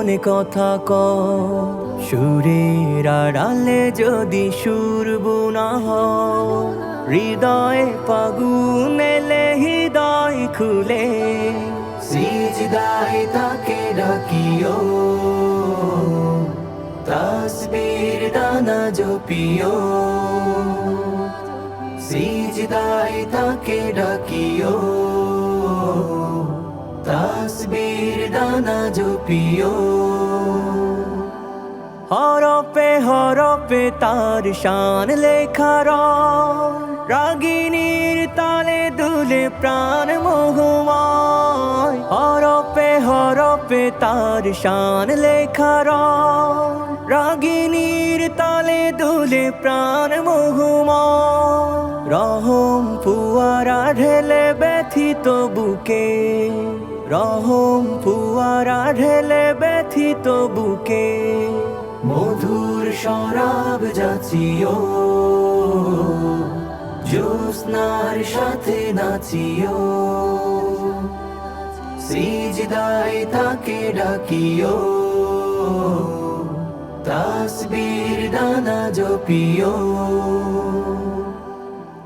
মনে কথা সুরের আড়ালে যদি সুর বোনা হয়, হৃদয়ে ফাগুন এলে হৃদয় খুলে সিজদায় তাকে ডাকিও, তাসবীর দানা জপিও। সিজদায় তাকে ডাকিও, তাসবীর দানা জপিও। হরপে হরপে তার শান লেখার, রাগিনীর তালে দুলে প্রাণ মোহময়। হরপে হরপে তার শান লেখার, রাগিনীর তালে দুলে প্রাণ মোহময়। রহম ফুয়ারা ঢেলে ব্যথিত বুকে, রহম ফুয়ারা ঢেলে ব্যথিত বুকে। মধুর শরাব যাচিও, জ্যোৎস্নার সাথে নাচিও। সিজদায় তাকে ডাকিও, তাসবীর দানা জপিও।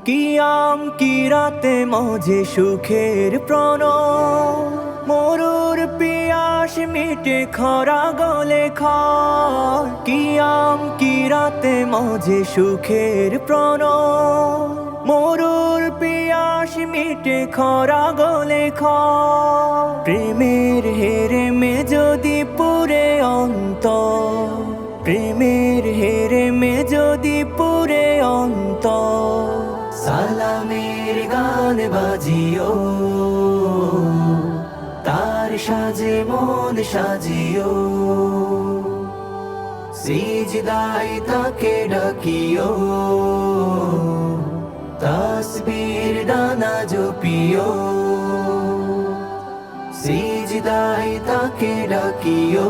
কিয়াম কিরাতে মজে সুখের প্রণয়, মরুর পিয়াস মিটে খরা গলে খায়। কিয়াম কিরাতে মজে সুখের প্রণয়, মরুর পিয়াস মিটে খরা গলে খায়। প্রেমের হেরেমে যদি পুরে অন্তর, প্রেমের হেরেমে যদি পুরে অন্তর। সালামের গান বাজিও, তার সাজে মন সাজিও। সিজদায় তাকে ডাকিও, তাসবীর দানা জপিও। সিজদায় তাকে ডাকিও,